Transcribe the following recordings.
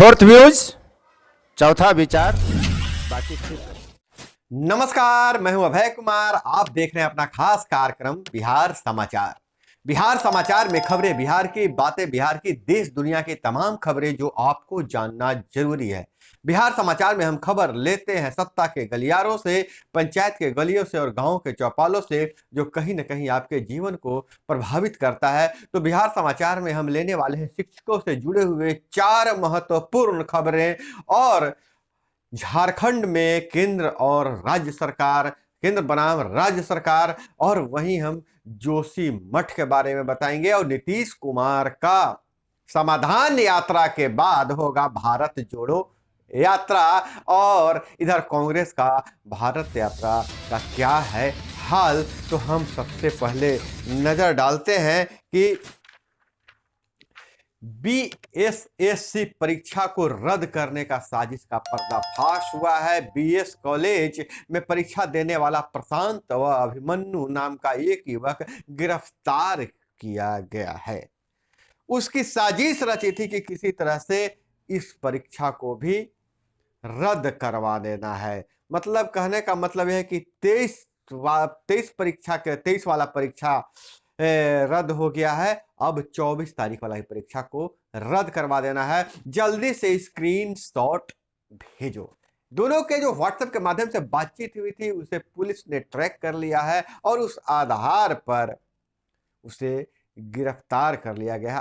Fourth views, चौथा विचार, बाकी ठीक। नमस्कार, मैं हूं अभय कुमार। आप देख रहे हैं अपना खास कार्यक्रम बिहार समाचार। बिहार समाचार में खबरें बिहार की, बातें बिहार की, देश दुनिया की तमाम खबरें जो आपको जानना जरूरी है। बिहार समाचार में हम खबर लेते हैं सत्ता के गलियारों से, पंचायत के गलियों से और गांव के चौपालों से, जो कहीं ना कहीं आपके जीवन को प्रभावित करता है। तो बिहार समाचार में हम लेने वाले हैं शिक्षकों से जुड़े हुए 4 महत्वपूर्ण खबरें। और झारखंड में केंद्र और राज्य सरकार, केंद्र बनाम राज्य सरकार, और वहीं हम जोशी मठ के बारे में बताएंगे। और नीतीश कुमार का समाधान यात्रा के बाद होगा भारत जोड़ो यात्रा। और इधर कांग्रेस का भारत यात्रा का क्या है हाल, तो हम सबसे पहले नजर डालते हैं कि बीएसएससी परीक्षा को रद्द करने का साजिश का पर्दाफाश हुआ है। बीएस कॉलेज में परीक्षा देने वाला प्रशांत व अभिमन्यु नाम का एक युवक गिरफ्तार किया गया है। उसकी साजिश रची थी कि किसी तरह से इस परीक्षा को भी रद्द करवा देना है। मतलब कहने का मतलब यह है कि 23 वाला परीक्षा रद्द हो गया है। अब 24 तारीख वाला ही परीक्षा को रद्द करवा देना है। जल्दी से स्क्रीनशॉट भेजो। दोनों के जो व्हाट्सएप के माध्यम से बातचीत हुई थी उसे पुलिस ने ट्रैक कर लिया है और उस आधार पर उसे गिरफ्तार कर लिया गया है।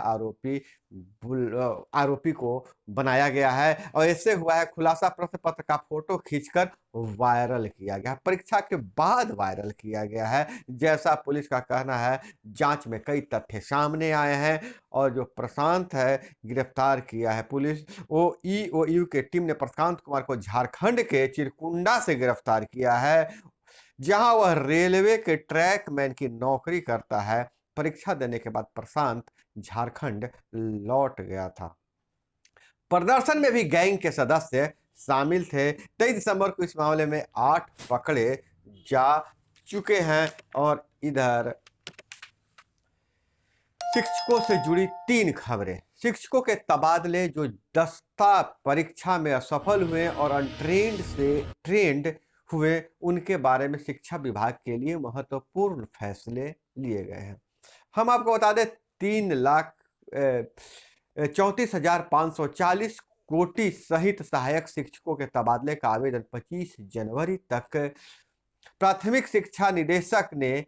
आरोपी को बनाया गया है और ऐसे हुआ है खुलासा प्रश्न पत्र का फोटो खींचकर वायरल किया गया, परीक्षा के बाद वायरल किया गया है। जैसा पुलिस का कहना है, जांच में कई तथ्य सामने आए हैं और जो प्रशांत है गिरफ्तार किया है पुलिस, वो ईओयू के टीम ने प्रशांत कुमार को झारखंड के चिरकुंडा से गिरफ्तार किया है, जहां वह रेलवे के ट्रैक मैन की नौकरी करता है। परीक्षा देने के बाद प्रशांत झारखंड लौट गया था। प्रदर्शन में भी गैंग के सदस्य शामिल थे। 23 दिसंबर को इस मामले में 8 पकड़े जा चुके हैं। और इधर शिक्षकों से जुड़ी 3 खबरें। शिक्षकों के तबादले जो दस्ता परीक्षा में असफल हुए और अनट्रेंड से ट्रेंड हुए, उनके बारे में शिक्षा विभाग के लिए महत्वपूर्ण फैसले लिए गए हैं। हम आपको बता दें 3,34,540 कोटि सहित सहायक शिक्षकों के तबादले का आवेदन 25 जनवरी तक प्राथमिक शिक्षा निदेशक ने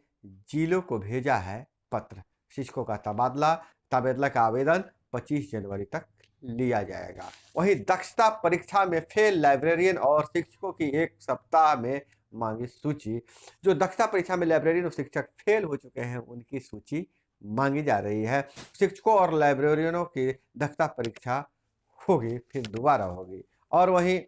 जिलों को भेजा है पत्र। शिक्षकों का तबादला का आवेदन 25 जनवरी तक लिया जाएगा। वहीं दक्षता परीक्षा में फेल लाइब्रेरियन और शिक्षकों की 1 सप्ताह में मांगी सूची। जो दक्षता परीक्षा में लाइब्रेरियन और शिक्षक फेल हो चुके हैं उनकी सूची मांगी जा रही है। शिक्षकों और लाइब्रेरियनों की दक्षता परीक्षा होगी, फिर दोबारा होगी। और वहीं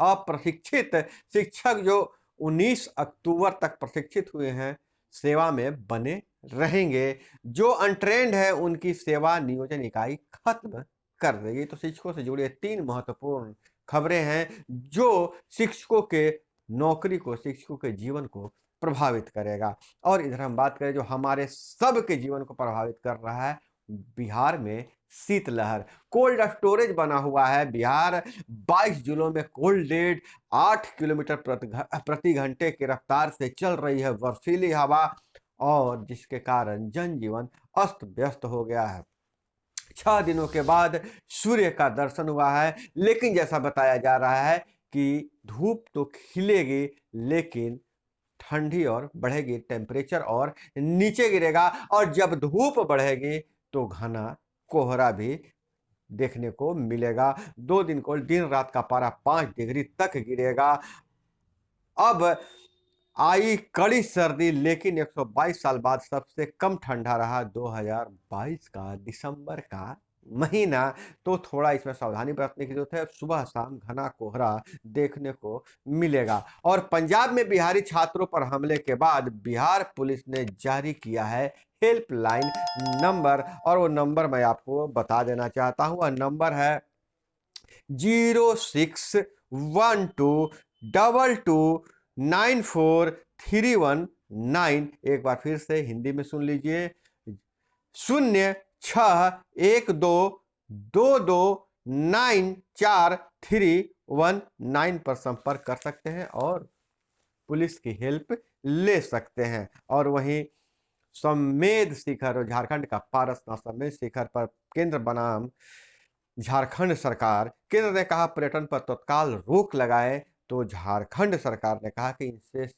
अप्रशिक्षित शिक्षक जो 19 अक्टूबर तक प्रशिक्षित हुए हैं सेवा में बने रहेंगे। जो अनट्रेंड है उनकी सेवा नियोजन इकाई खत्म कर देगी। तो शिक्षकों से जुड़े 3 महत्वपूर्ण खबरें हैं जो शिक्षकों के नौकरी को, शिक्षकों के जीवन को प्रभावित करेगा। और इधर हम बात करें जो हमारे सबके जीवन को प्रभावित कर रहा है, बिहार में शीतलहर। कोल्ड स्टोरेज बना हुआ है बिहार। 22 जिलों में कोल्ड डेड, 8 किलोमीटर प्रति घंटे की रफ्तार से चल रही है बर्फीली हवा, और जिसके कारण जनजीवन अस्त व्यस्त हो गया है। 6 दिनों के बाद सूर्य का दर्शन हुआ है, लेकिन जैसा बताया जा रहा है कि धूप तो खिलेगी लेकिन ठंडी और बढ़ेगी, टेम्परेचर और नीचे गिरेगा। और जब धूप बढ़ेगी तो घना कोहरा भी देखने को मिलेगा। 2 दिन को दिन रात का पारा 5 डिग्री तक गिरेगा। अब आई कड़ी सर्दी, लेकिन 122 साल बाद सबसे कम ठंडा रहा 2022 का दिसंबर का महीना। तो थोड़ा इसमें सावधानी बरतने की जरूरत है। सुबह शाम घना कोहरा देखने को मिलेगा। और पंजाब में बिहारी छात्रों पर हमले के बाद बिहार पुलिस ने जारी किया है हेल्पलाइन नंबर, और वो नंबर मैं आपको बता देना चाहता हूं। वह नंबर है 0612294319। एक बार फिर से हिंदी में सुन लीजिए, 0612 22943119 पर संपर्क कर सकते हैं और पुलिस की हेल्प ले सकते हैं। और वहीं संवेद शिखर, झारखंड का पारसनाथ संवेद शिखर पर केंद्र बनाम झारखंड सरकार, केंद्र ने कहा पर्यटन पर तत्काल रोक लगाए, तो झारखंड सरकार ने कहा कि इनसे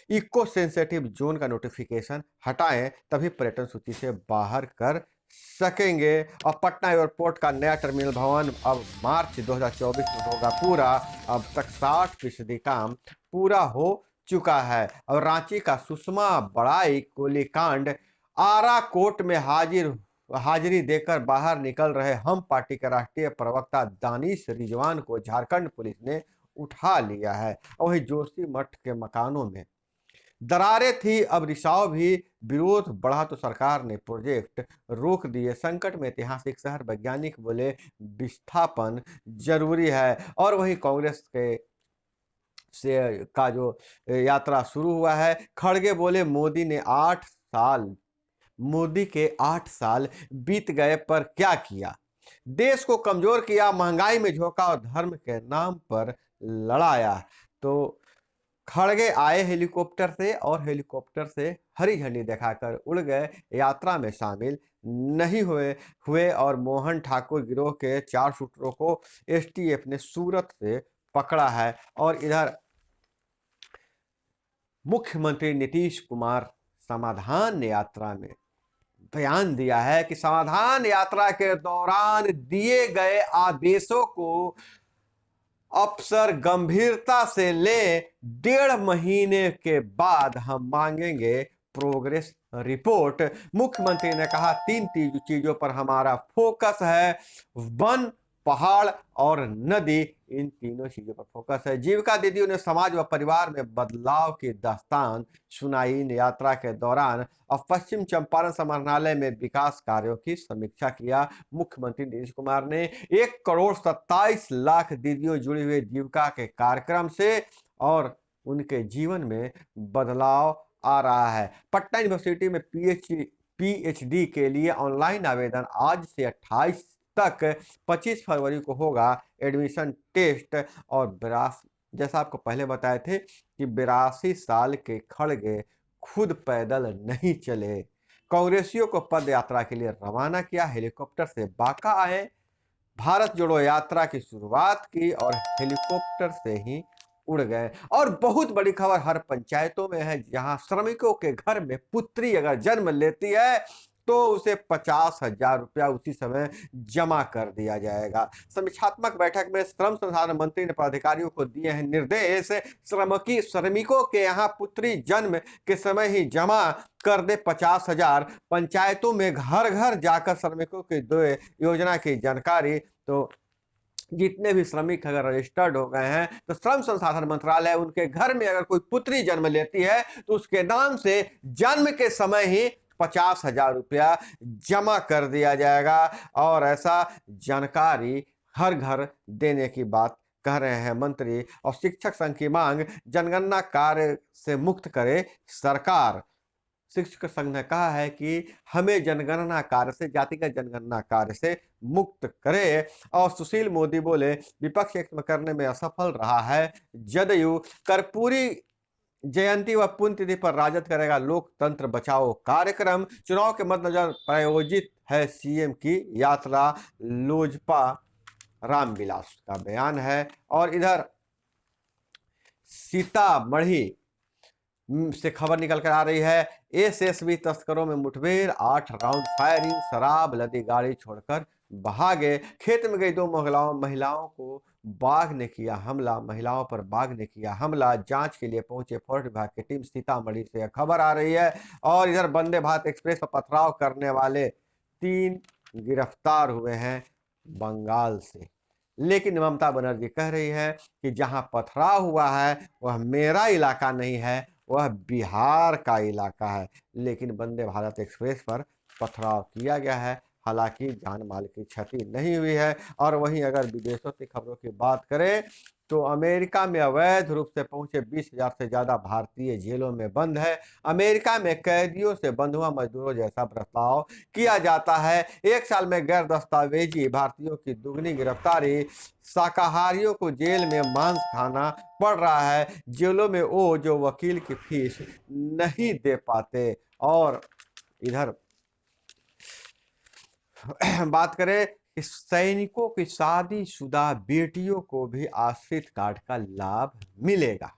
इको सेंसिटिव जोन का नोटिफिकेशन हटाएं, तभी पर्यटन सूची से बाहर कर सकेंगे। और पटना एयरपोर्ट का नया टर्मिनल भवन अब मार्च 2024 में होगा पूरा। अब तक 60% काम पूरा हो चुका है। और रांची का सुषमा बड़ाई गोलीकांड, आरा कोर्ट में हाजिरी देकर बाहर निकल रहे हम पार्टी के राष्ट्रीय प्रवक्ता दानिश रिजवान को झारखंड पुलिस ने उठा लिया है। वही जोशी मठ के मकानों में दरारें थी, अब रिसाव भी, विरोध बढ़ा तो सरकार ने प्रोजेक्ट रोक दिए। संकट में ऐतिहासिक शहर, वैज्ञानिक बोले विस्थापन जरूरी है। और वही कांग्रेस के का जो यात्रा शुरू हुआ है, खड़गे बोले मोदी के 8 साल बीत गए पर क्या किया, देश को कमजोर किया, महंगाई में झोंका और धर्म के नाम पर लड़ाया। तो खड़गे आए हेलीकॉप्टर से और हेलीकॉप्टर से हरी झंडी दिखाकर उड़ गए, यात्रा में शामिल नहीं हुए और मोहन ठाकुर गिरोह के 4 शूटरों को एसटीएफ ने सूरत से पकड़ा है। और इधर मुख्यमंत्री नीतीश कुमार समाधान यात्रा में बयान दिया है कि समाधान यात्रा के दौरान दिए गए आदेशों को अफसर गंभीरता से ले, 1.5 महीने के बाद हम मांगेंगे प्रोग्रेस रिपोर्ट। मुख्यमंत्री ने कहा 3 चीजों पर हमारा फोकस है, वन, पहाड़ और नदी, इन तीनों चीजों पर फोकस है। जीविका दीदियों ने समाज व परिवार में बदलाव की दास्तान सुनाई इन यात्रा के दौरान। अब पश्चिम चंपारण समाहरणालय में विकास कार्यों की समीक्षा किया मुख्यमंत्री नीतीश कुमार ने। 1,27,00,000 दीदियों जुड़ी हुई जीविका के कार्यक्रम से और उनके जीवन में बदलाव आ रहा है। पटना यूनिवर्सिटी में पीएचडी के लिए ऑनलाइन आवेदन आज से 28 तक, 25 फरवरी को होगा एडमिशन टेस्ट। और जैसा आपको पहले बताए थे कि 82 साल के खड़गे खुद पैदल नहीं चले, कांग्रेसियों को पद यात्रा के लिए रवाना किया, हेलीकॉप्टर से बांका आए, भारत जोड़ो यात्रा की शुरुआत की और हेलीकॉप्टर से ही उड़ गए। और बहुत बड़ी खबर हर पंचायतों में है, जहां श्रमिकों के घर में पुत्री अगर जन्म लेती है तो उसे 50,000 रुपया उसी समय जमा कर दिया जाएगा। समीक्षात्मक बैठक में श्रम संसाधन मंत्री ने पदाधिकारियों को दिए हैं निर्देश, श्रमिकों के यहाँ पुत्री जन्म के समय ही जमा कर दे 50,000। पंचायतों में घर घर जाकर श्रमिकों की दो योजना की जानकारी। तो जितने भी श्रमिक अगर रजिस्टर्ड हो गए हैं तो श्रम संसाधन मंत्रालय उनके घर में अगर कोई पुत्री जन्म लेती है तो उसके नाम से जन्म के समय ही 50,000 रुपया जमा कर दिया जाएगा। और ऐसा जानकारी हर घर देने की बात कह रहे हैं मंत्री। और शिक्षक संघ की मांग, जनगणना कार्य से मुक्त करे सरकार। शिक्षक संघ ने कहा है कि हमें जनगणना कार्य से, जातिगत जनगणना कार्य से मुक्त करे। और सुशील मोदी बोले विपक्ष एक करने में असफल रहा है जदयू, कर्पूरी जयंती व पुण्यतिथि पर राजद करेगा लोकतंत्र बचाओ कार्यक्रम, चुनाव के मद्देनजर प्रायोजित है सीएम की यात्रा, लोजपा रामविलास का बयान है। और इधर सीतामढ़ी से खबर निकल कर आ रही है, एसएसबी तस्करों में मुठभेड़, 8 राउंड फायरिंग, शराब लदी गाड़ी छोड़कर भागे। खेत में गई 2 महिलाओं को बाघ ने किया हमला, महिलाओं पर बाघ ने किया हमला, जांच के लिए पहुंचे फॉरेस्ट विभाग की टीम। सीतामढ़ी से खबर आ रही है। और इधर वंदे भारत एक्सप्रेस पर पथराव करने वाले 3 गिरफ्तार हुए हैं बंगाल से। लेकिन ममता बनर्जी कह रही है कि जहां पथराव हुआ है वह मेरा इलाका नहीं है, वह बिहार का इलाका है। लेकिन वंदे भारत एक्सप्रेस पर पथराव किया गया है हालांकि जान माल की क्षति नहीं हुई है। और वहीं अगर विदेशों की खबरों की बात करें तो अमेरिका में अवैध रूप से पहुंचे 20,000 से ज्यादा भारतीय जेलों में बंद है। अमेरिका में कैदियों से बंधुआ मजदूरों जैसा बर्ताव किया जाता है। एक साल में गैर दस्तावेजी भारतीयों की दुगनी गिरफ्तारी, शाकाहारियों को जेल में मांस खाना पड़ रहा है, जेलों में वो जो वकील की फीस नहीं दे पाते। और इधर बात करें कि सैनिकों की शादीशुदा बेटियों को भी आश्रित कार्ड का लाभ मिलेगा।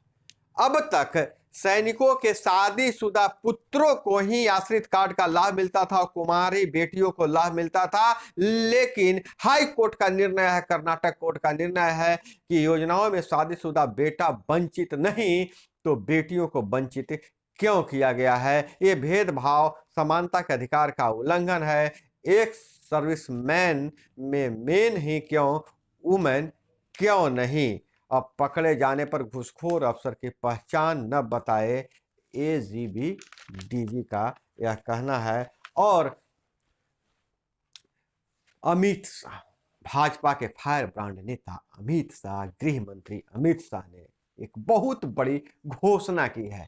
अब तक सैनिकों के शादीशुदा पुत्रों को ही आश्रित कार्ड का लाभ मिलता था और कुमारी बेटियों को लाभ मिलता था, लेकिन हाई कोर्ट का निर्णय है, कर्नाटक कोर्ट का निर्णय है कि योजनाओं में शादीशुदा बेटा वंचित नहीं तो बेटियों को वंचित क्यों किया गया है। ये भेदभाव समानता के अधिकार का उल्लंघन है। एक सर्विसमैन में मेन ही क्यों, वुमेन क्यों नहीं। अब पकड़े जाने पर घूसखोर अफसर की पहचान न बताए, एजीबी डीजी का यह कहना है। और अमित शाह, भाजपा के फायर ब्रांड नेता अमित शाह, गृह मंत्री अमित शाह ने एक बहुत बड़ी घोषणा की है।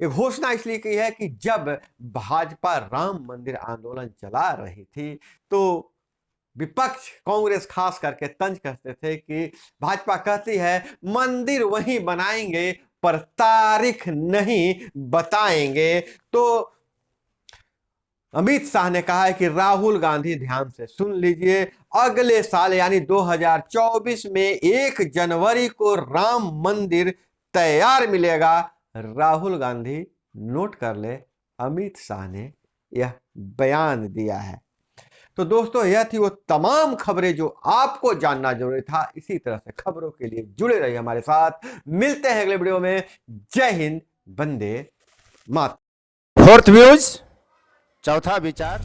ये घोषणा इसलिए की है कि जब भाजपा राम मंदिर आंदोलन चला रही थी तो विपक्ष कांग्रेस खास करके तंज कसते थे कि भाजपा कहती है मंदिर वहीं बनाएंगे पर तारीख नहीं बताएंगे। तो अमित शाह ने कहा है कि राहुल गांधी ध्यान से सुन लीजिए, अगले साल यानी 2024 में 1 जनवरी को राम मंदिर तैयार मिलेगा। राहुल गांधी नोट कर ले, अमित शाह ने यह बयान दिया है। तो दोस्तों यह थी वो तमाम खबरें जो आपको जानना जरूरी था। इसी तरह से खबरों के लिए जुड़े रहिए हमारे साथ। मिलते हैं अगले वीडियो में। जय हिंद, वंदे मातरम। फोर्थ व्यूज, चौथा विचार।